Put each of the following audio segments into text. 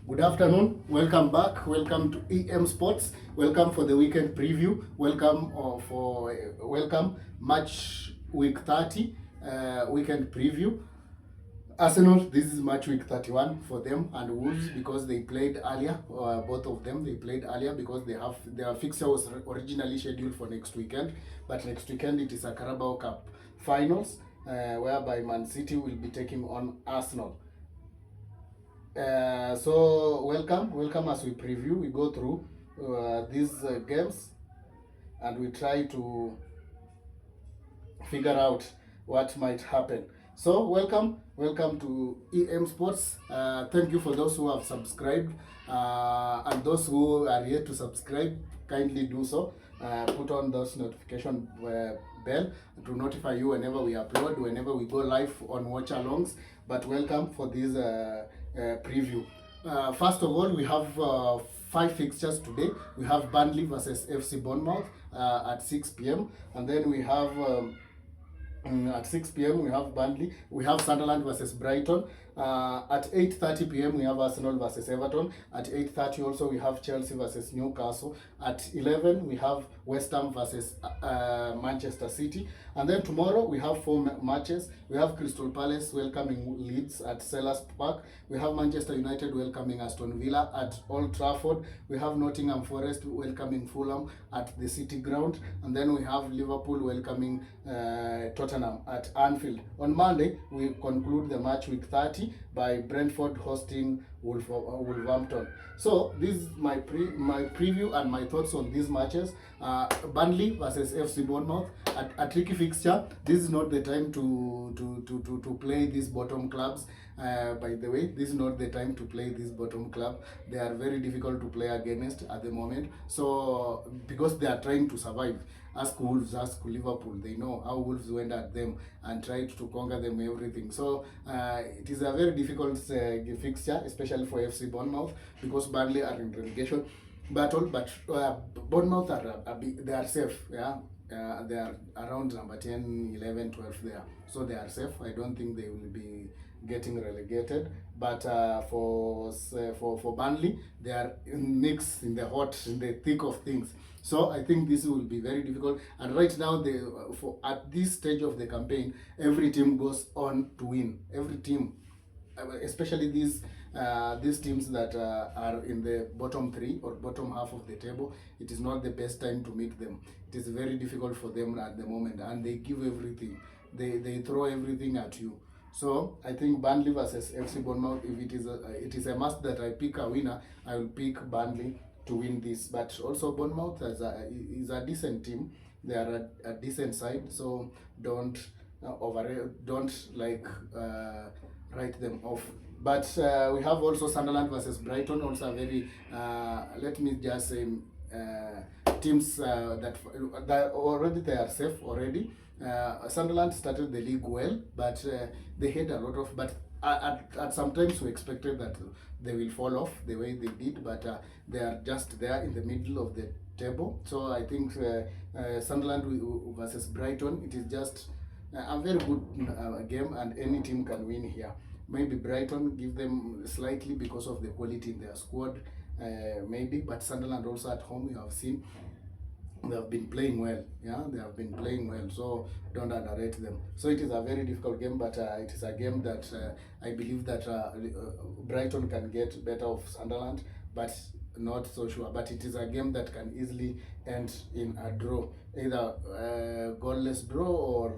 Good afternoon. Welcome back. Welcome to EM Sports. Welcome for the weekend preview. Welcome match week 30 weekend preview. Arsenal, this is match week 31 for them and Wolves because they played earlier. Both of them they played earlier because their fixture was originally scheduled for next weekend, but next weekend it is a Carabao Cup finals whereby Man City will be taking on Arsenal. So welcome as we preview. We go through these games and we try to figure out what might happen. So welcome to EM Sports. Thank you for those who have subscribed and those who are yet to subscribe. Kindly do so. Put on those notification bell to notify you whenever we upload, whenever we go live on watch alongs. But welcome for this preview. First of all, we have 5 fixtures today. We have Burnley versus FC Bournemouth at 6 p.m. and then we have at 6 p.m. we have Burnley. We have Sunderland versus Brighton. At 8:30 p.m. we have Arsenal versus Everton. At 8:30 also we have Chelsea versus Newcastle. At 11 we have West Ham versus Manchester City. And then tomorrow we have 4 matches. We have Crystal Palace welcoming Leeds at Selhurst Park. We have Manchester United welcoming Aston Villa at Old Trafford. We have Nottingham Forest welcoming Fulham at the City Ground. And then we have Liverpool welcoming Tottenham at Anfield. On Monday we conclude the match week 30 by Brentford hosting Wolverhampton. So this is my preview and my thoughts on these matches. Burnley versus FC Bournemouth, a tricky fixture. This is not the time to play these bottom clubs. By the way, this is not the time to play this bottom club. They are very difficult to play against at the moment. So because they are trying to survive. Ask Wolves, ask Liverpool. They know how Wolves went at them and tried to conquer them everything. So it is a very difficult fixture, especially for FC Bournemouth, because Burnley are in relegation battle. But Bournemouth they are safe. Yeah. They are around number 10, 11, 12 there. So they are safe. I don't think they will be getting relegated. But for Burnley, they are in the thick of things. So I think this will be very difficult. And right now, at this stage of the campaign, every team goes on to win. Every team, especially these teams that are in the bottom 3 or bottom half of the table, it is not the best time to meet them. It is very difficult for them at the moment, and they give everything. They throw everything at you. So I think Burnley versus FC Bournemouth, if it is a must that I pick a winner, I will pick Burnley to win this. But also Bournemouth is a decent team. They are a decent side, so don't write them off. But we have also Sunderland versus Brighton, also a very let me just say teams that already they are safe already. Sunderland started the league well, but they had a lot of. But at sometimes we expected that they will fall off the way they did, but they are just there in the middle of the table. So I think Sunderland versus Brighton, it is just a very good game, and any team can win here. Maybe Brighton give them slightly because of the quality in their squad, maybe. But Sunderland also at home, you have seen, they have been playing well. Yeah, they have been playing well. So don't underrate them. So it is a very difficult game, but it is a game that I believe that Brighton can get better of Sunderland, but not so sure. But it is a game that can easily end in a draw, either goalless draw or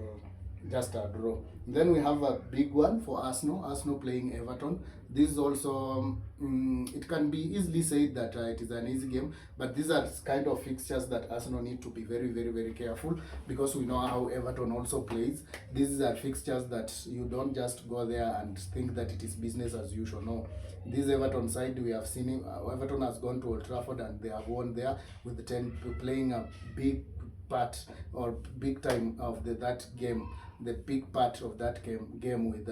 just a draw. Then we have a big one for Arsenal playing Everton. This is also it can be easily said that it is an easy game, but these are kind of fixtures that Arsenal need to be very, very, very careful, because we know how Everton also plays. These are fixtures that you don't just go there and think that it is business as usual. No, this Everton side, we have seen Everton has gone to Old Trafford and they have won there with the 10 playing a big part or big time of that game, the big part of that game with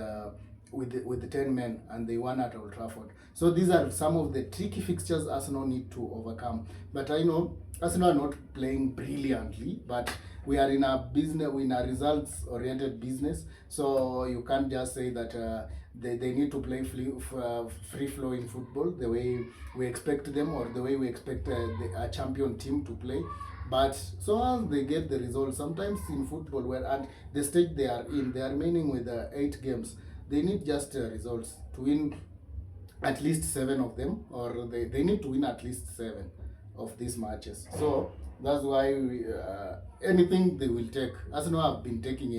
with the 10 men, and they won at Old Trafford. So these are some of the tricky fixtures Arsenal need to overcome. But I know Arsenal are not playing brilliantly, but we are in a business, in a results-oriented business. So you can't just say that they need to play free-flowing football the way we expect them, or the way we expect a champion team to play. But so as they get the results, sometimes in football, where at the stage they are remaining with 8 games. They need just results to win at least 7 of them, or they need to win at least 7 of these matches. So that's why anything they will take. Arsenal have been taking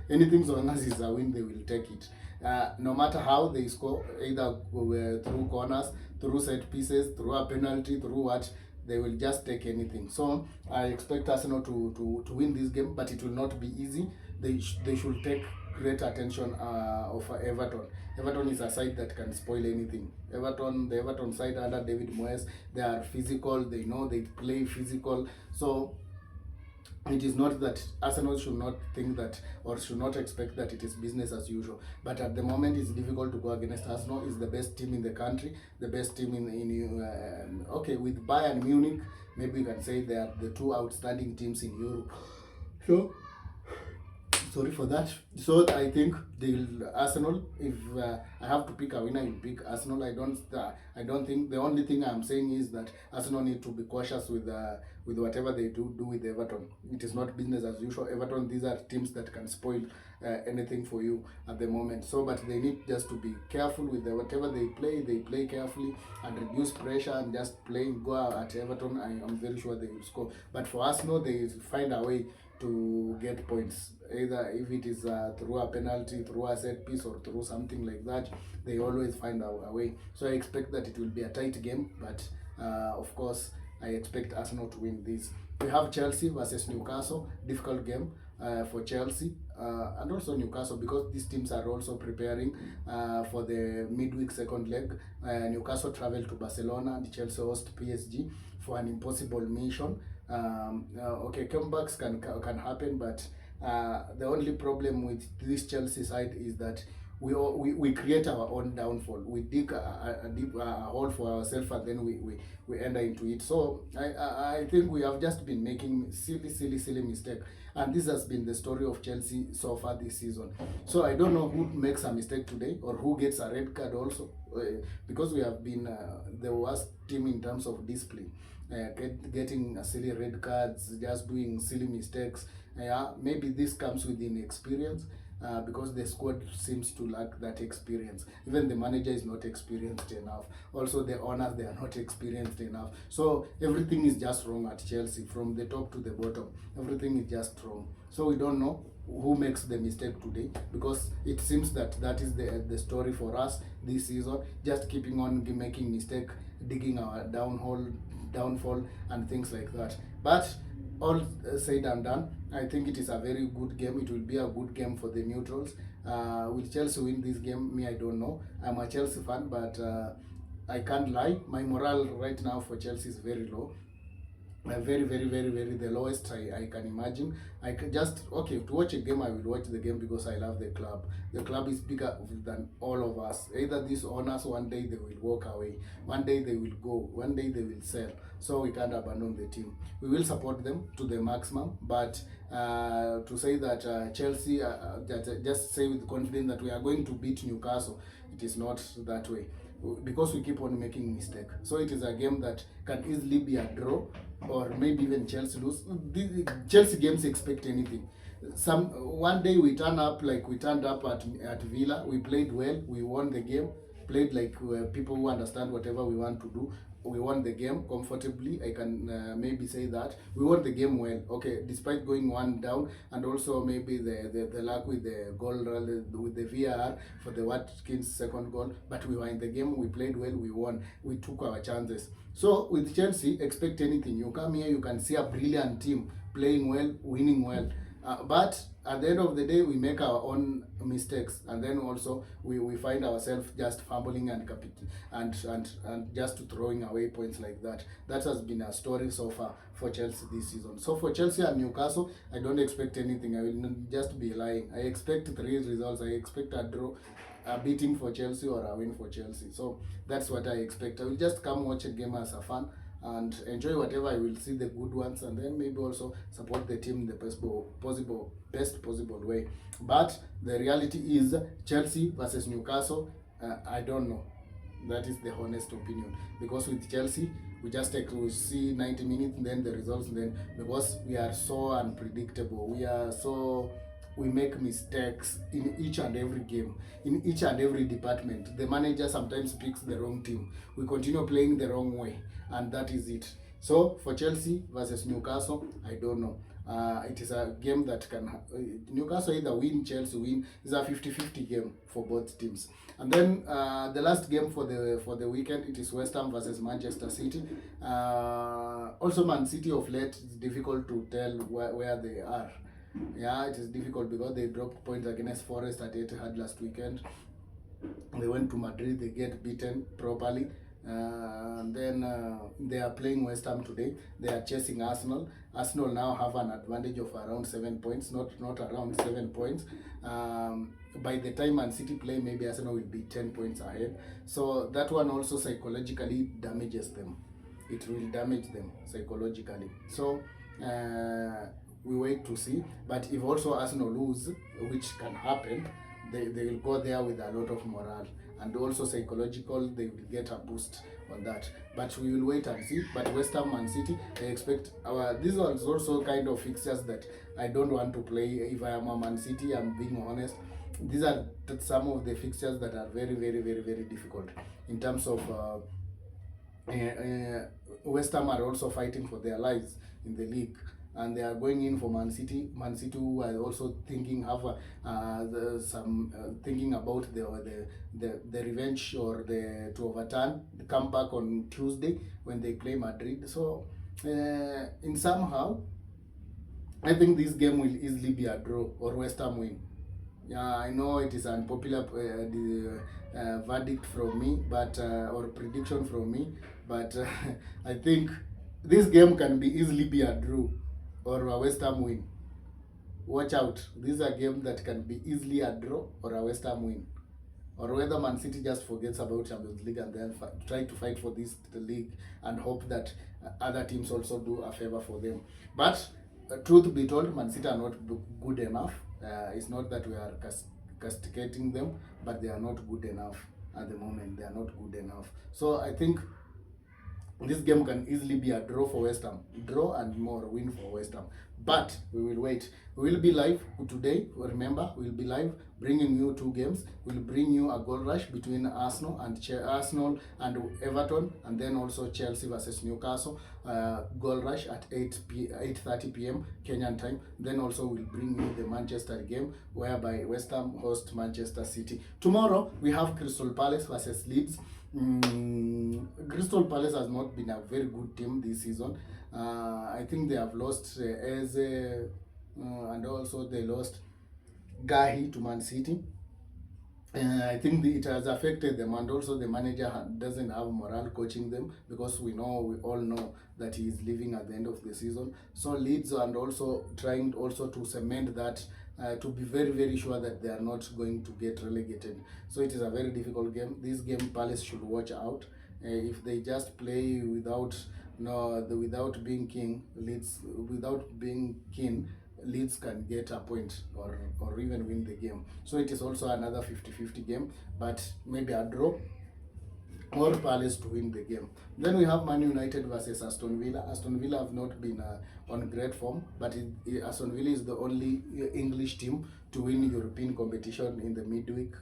anything so long as it's a win, they will take it. No matter how they score, either through corners, through set pieces, through a penalty, through what, they will just take anything. So I expect Arsenal to win this game, but it will not be easy. They should take great attention of Everton. Everton is a side that can spoil anything. The Everton side under David Moyes, they are physical. They know they play physical. So it is not that Arsenal should not think that, or should not expect that it is business as usual. But at the moment, it's difficult to go against Arsenal. It's the best team in the country, the best team okay, with Bayern Munich, maybe you can say they are the 2 outstanding teams in Europe. So sorry for that. So I think Arsenal. If I have to pick a winner, I will pick Arsenal. I don't think, the only thing I'm saying is that Arsenal need to be cautious with whatever they do with Everton. It is not business as usual. Everton, these are teams that can spoil anything for you at the moment. So, but they need just to be careful with whatever they play carefully and reduce pressure and just go at Everton. I'm very sure they will score. But for Arsenal, they find a way to get points, either if it is through a penalty, through a set piece, or through something like that. They always find a way. So I expect that it will be a tight game, but of course I expect Arsenal to win this. We have Chelsea versus Newcastle, difficult game for Chelsea and also Newcastle, because these teams are also preparing for the midweek second leg. Newcastle travel to Barcelona and Chelsea host PSG for an impossible mission. Okay, comebacks can happen, but the only problem with this Chelsea side is that we create our own downfall. We dig a deep hole for ourselves, and then we enter into it. So I think we have just been making silly mistake, and this has been the story of Chelsea so far this season. So I don't know who makes a mistake today, or who gets a red card also, because we have been the worst team in terms of discipline. Getting silly red cards, just doing silly mistakes. Maybe this comes with inexperience, because the squad seems to lack that experience. Even the manager is not experienced enough. Also, the owners, they are not experienced enough. So everything is just wrong at Chelsea, from the top to the bottom. Everything is just wrong. So we don't know who makes the mistake today, because it seems that is the story for us this season. Just keeping on making mistake, digging our downfall and things like that. But all said and done, I think it is a very good game. It will be a good game for the neutrals. Will Chelsea win this game? Me, I don't know. I'm a Chelsea fan, but I can't lie. My morale right now for Chelsea is very low. Very the lowest I can imagine. I can just, okay, to watch a game, I will watch the game because I love the club. The club is bigger than all of us. Either these owners, one day they will walk away, one day they will go, one day they will sell. So we can't abandon the team. We will support them to the maximum, but to say that Chelsea, just say with confidence that we are going to beat Newcastle, it is not that way, because we keep on making mistake. So it is a game that can easily be a draw, or maybe even Chelsea lose. The Chelsea games expect anything. One day we turn up like we turned up at Villa. We played well. We won the game. Played like people who understand whatever we want to do. We won the game comfortably. I can maybe say that we won the game well. Okay, despite going 1 down, and also maybe the luck with the goal, with the VAR for the Watkins second goal. But we were in the game. We played well. We won. We took our chances. So with Chelsea, expect anything. You come here, you can see a brilliant team playing well, winning well. But at the end of the day, we make our own mistakes, and then also we find ourselves just fumbling and just throwing away points like that. That has been a story so far for Chelsea this season. So for Chelsea and Newcastle, I don't expect anything. I will just be lying. I expect 3 results. I expect a draw. a beating for Chelsea or a win for Chelsea. So that's what I expect. I will just come watch a game as a fan and enjoy whatever I will see, the good ones, and then maybe also support the team in the best possible way. But the reality is Chelsea versus Newcastle. I don't know. That is the honest opinion. Because with Chelsea, we just take to see 90 minutes, and then the results, and then because we are so unpredictable, we make mistakes in each and every game, in each and every department. The manager sometimes picks the wrong team. We continue playing the wrong way, and that is it. So for Chelsea versus Newcastle, I don't know. It is a game that can Newcastle either win, Chelsea win. It's a 50-50 game for both teams. And then the last game for the weekend, it is West Ham versus Manchester City. Also, Man City of late, it's difficult to tell where they are. Yeah, it is difficult because they dropped points against Forest at Etihad last weekend. They went to Madrid, they get beaten properly. And then they are playing West Ham today. They are chasing Arsenal. Arsenal now have an advantage of around 7 points, not around 7 points. By the time Man City play, maybe Arsenal will be 10 points ahead. So that one also psychologically damages them. It will damage them psychologically. So we wait to see. But if also Arsenal lose, which can happen, they will go there with a lot of morale, and also psychological, they will get a boost on that. But we will wait and see. But West Ham and City, I expect these are also kind of fixtures that I don't want to play. If I am a Man City, I'm being honest, these are some of the fixtures that are very, very, very, very difficult in terms of West Ham are also fighting for their lives in the league, and they are going in for Man City. Man City, who are also thinking thinking about the revenge or to overturn the comeback on Tuesday when they play Madrid. So in somehow, I think this game will easily be a draw or West Ham win. Yeah, I know it is unpopular verdict from me, but or prediction from me, but I think this game can be easily be a draw or a West Ham win. Watch out. This is a game that can be easily a draw or a West Ham win. Or whether Man City just forgets about Champions League and then try to fight for the league and hope that other teams also do a favor for them. But truth be told, Man City are not good enough. It's not that we are castigating them, but they are not good enough at the moment. They are not good enough. So I think this game can easily be a draw for West Ham. Draw and more win for West Ham. But we will wait. We will be live today. Remember, we will be live bringing you 2 games. We'll bring you a goal rush between Arsenal and Everton, and then also Chelsea versus Newcastle. Goal rush at 8:30 p.m. Kenyan time. Then also we'll bring you the Manchester game, whereby West Ham host Manchester City. Tomorrow we have Crystal Palace versus Leeds. Crystal Palace has not been a very good team this season. I think they have lost Eze, and also they lost Gahi to Man City. I think it has affected them, and also the manager doesn't have morale coaching them, because we all know that he is leaving at the end of the season. So Leeds and also trying also to cement that, to be very, very sure that they are not going to get relegated. So it is a very difficult game. This game Palace should watch out. If they just play without being keen, Leeds can get a point or even win the game. So it is also another 50-50 game, but maybe a draw or Palace to win the game. Then we have Man United versus Aston Villa. Aston Villa have not been on great form, but Aston Villa is the only English team to win European competition in the midweek,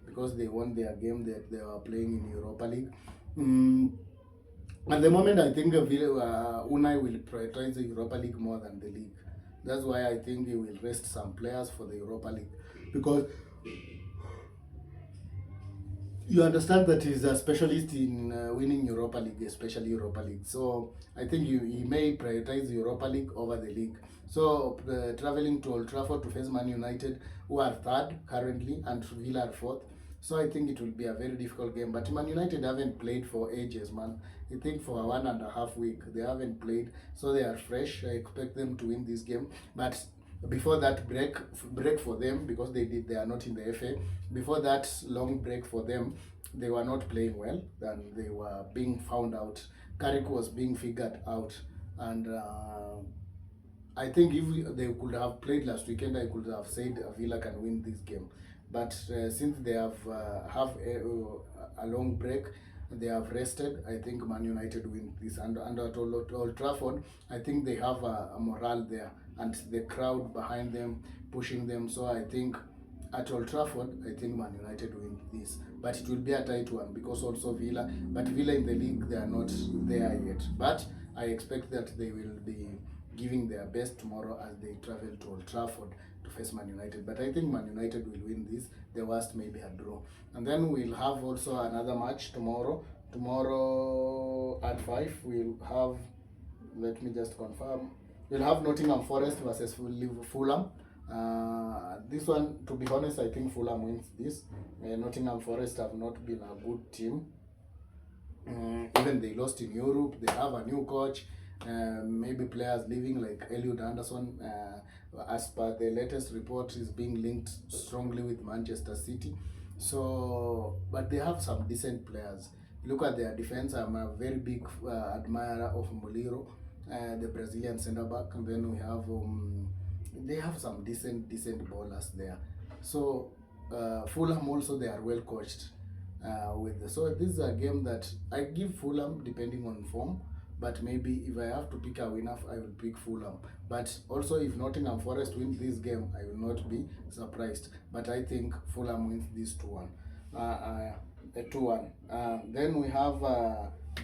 because they won their game that they were playing in Europa League. At the moment, I think Unai will prioritize the Europa League more than the league. That's why I think he will rest some players for the Europa League, because you understand that he's a specialist in winning Europa League, especially Europa League. So I think he may prioritize the Europa League over the league. So traveling to Old Trafford to face Man United, who are 3rd currently, and Villa are 4th. So I think it will be a very difficult game. But Man United haven't played for ages, man. I think for 1.5 weeks they haven't played, so they are fresh. I expect them to win this game. But before that break for them, because they are not in the FA. Before that long break for them, they were not playing well. Then they were being found out. Carrick was being figured out, and I think if they could have played last weekend, I could have said Villa can win this game. But since they have a long break, they have rested. I think Man United win this, and at Old Trafford, I think they have a morale there and the crowd behind them pushing them. So I think at Old Trafford, I think Man United win this, but it will be a tight one because also Villa. But Villa in the league, they are not there yet. But I expect that they will be giving their best tomorrow as they travel to Old Trafford to face Man United. But I think Man United will win this. The worst maybe a draw. And then we'll have also another match tomorrow. Tomorrow at 5, we'll have, let me just confirm, we'll have Nottingham Forest versus Fulham. This one, to be honest, I think Fulham wins this. Nottingham Forest have not been a good team. Even they lost in Europe. They have a new coach. Maybe players leaving like Elliot Anderson, as per the latest report, is being linked strongly with Manchester City. So, but they have some decent players. Look at their defense. I'm a very big admirer of Moliro, the Brazilian centre back, and then we have they have some decent bowlers there. So Fulham also, they are well coached. So this is a game that I give Fulham depending on form, but maybe if I have to pick a winner, I will pick Fulham. But also if Nottingham Forest wins this game, I will not be surprised. But I think Fulham wins this 2-1. 2-1. Then we have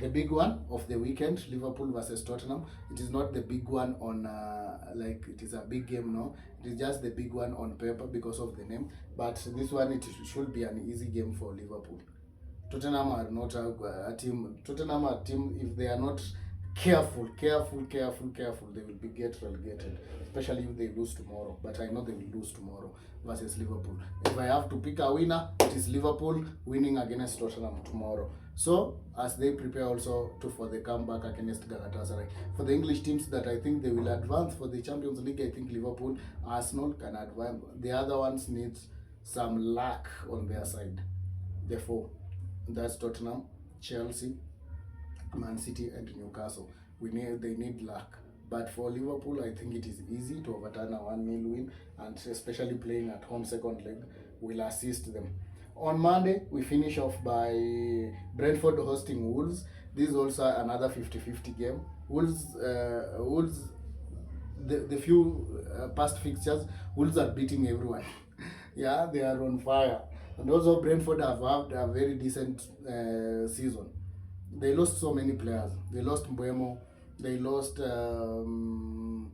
the big one of the weekend, Liverpool versus Tottenham. It is not the big one on like it is a big game, no. It is just the big one on paper because of the name. But this one, it should be an easy game for Liverpool. Tottenham are not a team. Tottenham are a team, if they are not careful, they will be get relegated, especially if they lose tomorrow. But I know they will lose tomorrow versus Liverpool. If I have to pick a winner, it is Liverpool winning against Tottenham tomorrow. So as they prepare also for the comeback against Galatasaray. For the English teams that I think they will advance for the Champions League, I think Liverpool, Arsenal can advance. The other ones need some luck on their side. Therefore, that's Tottenham, Chelsea, Man City, and Newcastle. They need luck. But for Liverpool, I think it is easy to overturn a 1-0 win, and especially playing at home second leg will assist them. On Monday, we finish off by Brentford hosting Wolves. This is also another 50-50 game. Wolves, the few past fixtures, Wolves are beating everyone. Yeah, they are on fire. And also Brentford have had a very decent season. They lost so many players. They lost Mbeumo. They lost Mbeumo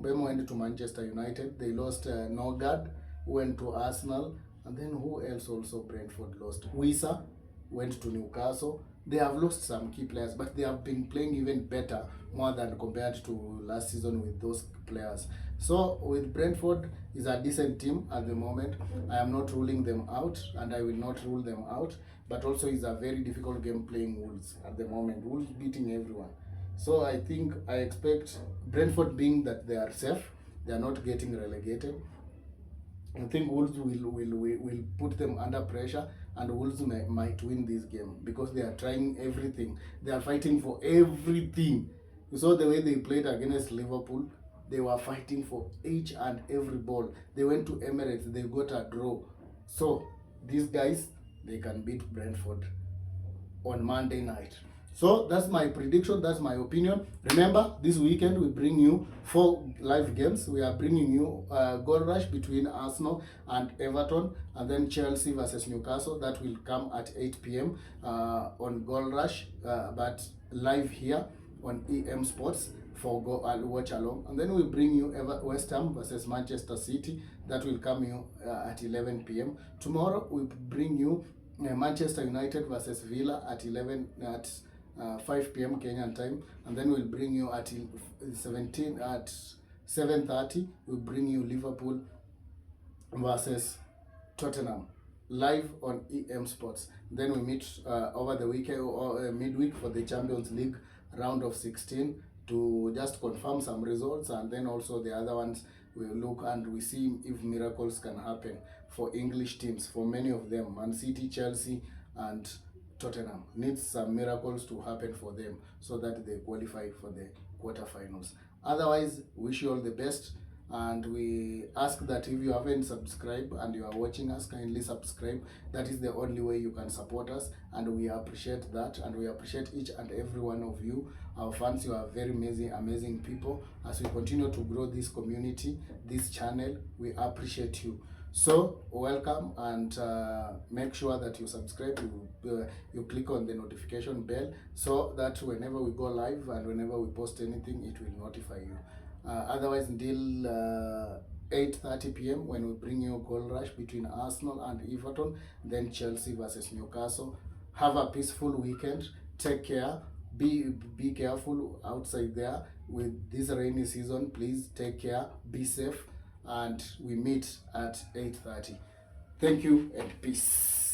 went to Manchester United. They lost Norgard, who went to Arsenal. And then who else also Brentford lost? Wissa went to Newcastle. They have lost some key players, but they have been playing even better, more than compared to last season with those players. So with Brentford, is a decent team at the moment. I am not ruling them out, and I will not rule them out. But also it's a very difficult game playing Wolves at the moment. Wolves beating everyone. So I think I expect Brentford, being that they are safe, they are not getting relegated. I think Wolves will put them under pressure, and Wolves might win this game because they are trying everything. They are fighting for everything. You saw the way they played against Liverpool. They were fighting for each and every ball. They went to Emirates, they got a draw. So these guys, they can beat Brentford on Monday night. So that's my prediction, that's my opinion. Remember, this weekend we bring you 4 live games. We are bringing you Gold Rush between Arsenal and Everton, and then Chelsea versus Newcastle. That will come at 8 p.m. On Gold Rush, but live here on EM Sports for go and watch along. And then we bring you West Ham versus Manchester City. That will come you at 11 p.m. Tomorrow we bring you Manchester United versus Villa at 5 p.m. Kenyan time, and then we'll bring you at 7:30. We'll bring you Liverpool versus Tottenham live on EM Sports. Then we meet over the weekend or midweek for the Champions League round of 16 to just confirm some results, and then also the other ones we look and we see if miracles can happen for English teams, for many of them. Man City, Chelsea, and Tottenham needs some miracles to happen for them so that they qualify for the quarterfinals. Otherwise, wish you all the best, and we ask that if you haven't subscribed and you are watching us, kindly subscribe. That is the only way you can support us, and we appreciate that, and we appreciate each and every one of you, our fans. You are very amazing people. As we continue to grow this community, this channel, we appreciate you. So welcome, and make sure that you subscribe, you click on the notification bell, so that whenever we go live and whenever we post anything, it will notify you. Otherwise, until 8:30 p.m. when we bring you Goal Rush between Arsenal and Everton, then Chelsea versus Newcastle. Have a peaceful weekend. Take care. Be careful outside there with this rainy season. Please take care. Be safe. And we meet at 8:30. Thank you and peace.